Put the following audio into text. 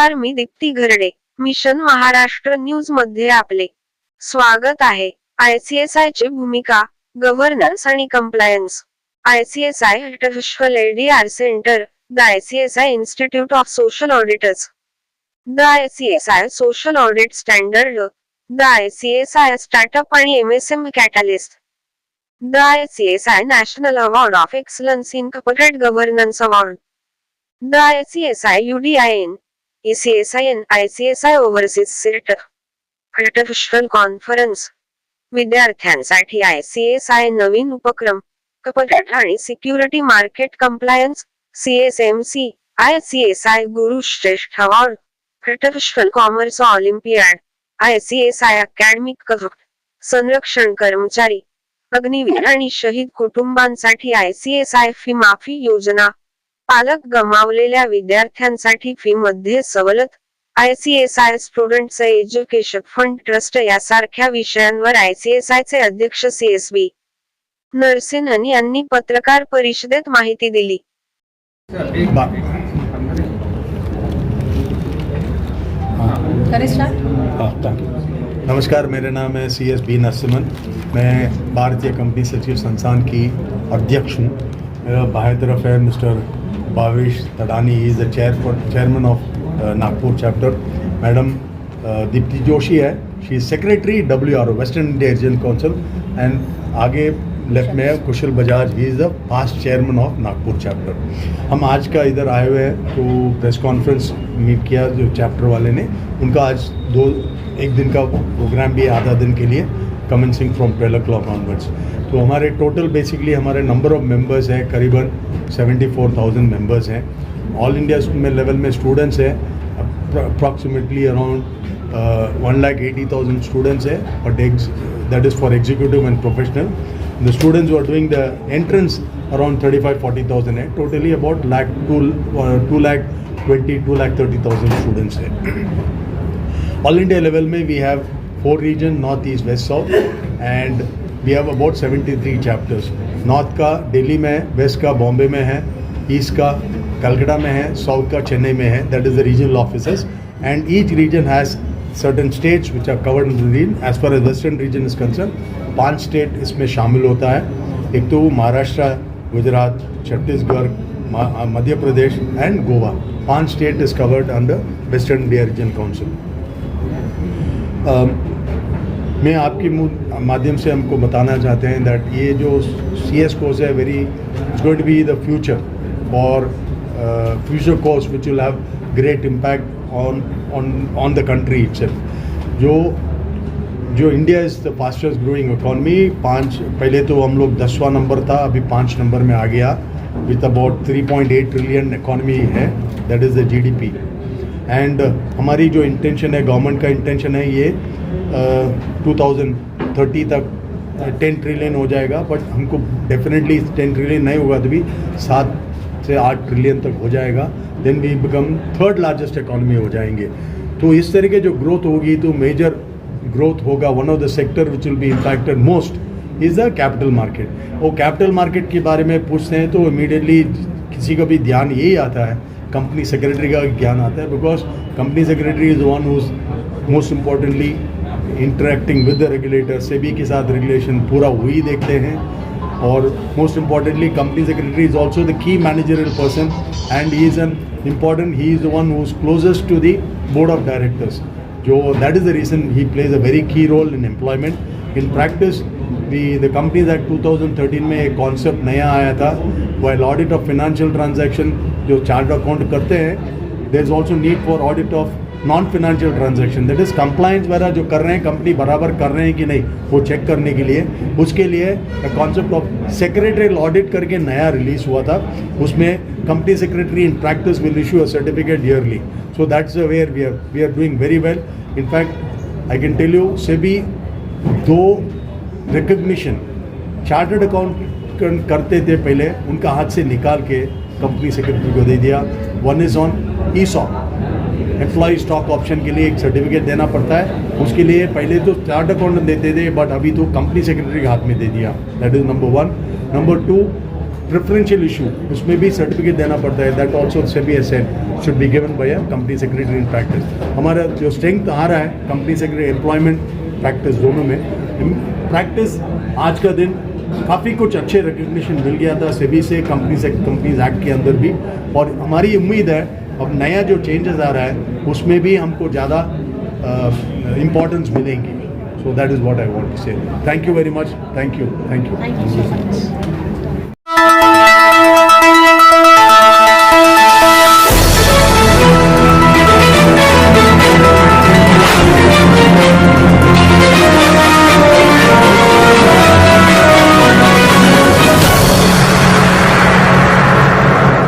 नमस्कार, मी Deepti Gharde. Mission Maharashtra news मध्ये आपले स्वागत आहे. ICSI ची भूमिका, गव्हर्नन्स आणि compliance. ICSI international LDR centre, the ICSI Institute of Social Auditors. The ICSI Social Audit Standard, the ICSI Startup आणि MSME Catalyst. The ICSI National Award of Excellence in Corporate Governance Award. The ICSI UDIN, ECSIN, ICSI Overseas Center. International conference. विद्यार्थ्यांसाठी ICSI नवीन उपक्रम, corporate आणि security market compliance, CSMC, ICSI गुरु श्रेष्ठ award, international commerce Olympiad, ICSI academic cover, संरक्षण कर्मचारी, अग्निवीर आणि शहीद कुटुंबांसाठी ICSI फी माफी योजना, पालक गमावलेल्या विद्यार्थ्यांसाठी फी मध्ये सवलत, ICSI students education fund trust यासारख्या विषयांवर ICSI चे अध्यक्ष CSB नरसिंहन यांनी पत्रकार परिषदेत माहिती दिली. नमस्कार, मेरा नाम है CSB नरसिंहन. मैं भारतीय कंपनी सचिव संस्थान की अध्यक्ष हूँ. मेरा बाएं तरफ है mister Bhavesh Tadani, he is the chairman of Nagpur chapter. Madam Deepti Joshi है, she is secretary WRO western India region council. And आगे लेफ्ट में है Kushal Bajaj, he is the past chairman of Nagpur chapter. हम आज का इधर आए हुए हैं तो प्रेस कॉन्फ्रेंस मीट किया जो चैप्टर वाले ने. उनका आज एक दिन का प्रोग्राम भी है, आधा दिन के लिए, कमेंसिंग फ्रॉम 12 o'clock ऑनवर्ड्स. तो हमारे टोटल बेसिकली हमारे नंबर ऑफ मेंबर्स है करीबन 74,000 मेंबर्स हैं. ऑल इंडिया में लेवल में स्टूडेंट्स है अप्रॉक्सीमेटली अराउंड 1,80,000 स्टूडेंट्स है, but that is for executive and professional. The students who are doing the entrance around 35-40,000 है. टोटली अबाउट 2,20,230,000 स्टूडेंट्स है. ऑल इंडिया लेवल में we have 4 region, north east west south, and we have about 73 chapters. नॉर्थ का दिल्ली में है, waste का बॉम्बे में है, ईस्ट का कलकत्ता में है, साउथ का चेन्नई में है. That is the regional offices. And each region has certain states which are covered in the region. As far as western region is concerned, 5 state इसमें शामिल होता है. एक तो Maharashtra, Gujarat, Chhattisgarh, Madhya Pradesh and Goa. 5 state is covered under western India region council. मैं आपके माध्यम से हमको बताना चाहते हैं दैट ये जो CS कोर्स है very it's going to be the future for future course which will have great impact on the country itself. जो India is the fastest growing economy. पहले तो हम लोग 10वां नंबर था, अभी 5 नंबर में आ गया विथ अबाउट 3.8 ट्रिलियन इकॉनमी है. That is the GDP. And हमारी जो इंटेंशन है, गवर्नमेंट का इंटेंशन है, ये 2030 तक 10 ट्रिलियन हो जाएगा. बट हमको डेफिनेटली 10 ट्रिलियन नहीं होगा तो भी 7 से 8 ट्रिलियन तक हो जाएगा. Then we become 3rd largest economy हो जाएंगे. तो इस तरह के जो ग्रोथ होगी तो मेजर ग्रोथ होगा. One of the sector which will be impacted most is the capital market. वो कैपिटल मार्केट के बारे में पूछते हैं तो इमीडिएटली किसी का भी ध्यान यही आता है, कंपनी सेक्रेटरी का ज्ञान आता है. Because company secretary is one who is most importantly interacting with the regulator. SEBI के साथ रेगुलेशन पूरा वही देखते हैं. और most importantly company secretary is also the key managerial person and he is an important, he is the one who is closest to the board of directors. जो that is the reason he plays a very key role in employment. In practice the companies act 2013 में एक concept नया आया था, while audit of financial transaction जो chart account करते हैं, there is also need for audit of non financial transaction. That is compliance वगैरह जो कर रहे हैं कंपनी बराबर कर रहे हैं कि नहीं, वो चेक करने के लिए. उसके लिए कॉन्सेप्ट ऑफ सेक्रेटरियल ऑडिट करके नया रिलीज़ हुआ था. उसमें company secretary in practice will issue a certificate yearly. So that's where we are doing very well. In fact I can tell you, SEBI 2 recognition chartered account करते थे पहले, उनका हाथ से निकाल के कंपनी सेक्रेटरी को दे दिया. One is on ESOP, employ stock option के लिए एक सर्टिफिकेट देना पड़ता है. उसके लिए पहले तो चार्ट अकाउंटेंट देते थे, बट अभी तो कंपनी सेक्रेटरी के हाथ में दे दिया. That is number 1. Number 2, preferential issue, उसमें भी सर्टिफिकेट देना पड़ता है. That also SEBI has said should be given by a company secretary in practice. हमारा जो स्ट्रेंथ आ रहा है कंपनी सेक्रेटरी एम्प्लॉयमेंट प्रैक्टिस दोनों में, प्रैक्टिस आज का दिन काफ़ी कुछ अच्छे रिकग्निशन मिल गया था सेबी से, कंपनीज एक्ट के अंदर भी. और हमारी उम्मीद है अब नया जो चेंजेस आ रहा है उसमें भी हमको ज़्यादा इम्पोर्टेंस मिलेंगी. So that is what I want to say. Thank you very much. Thank you. Thank you so much.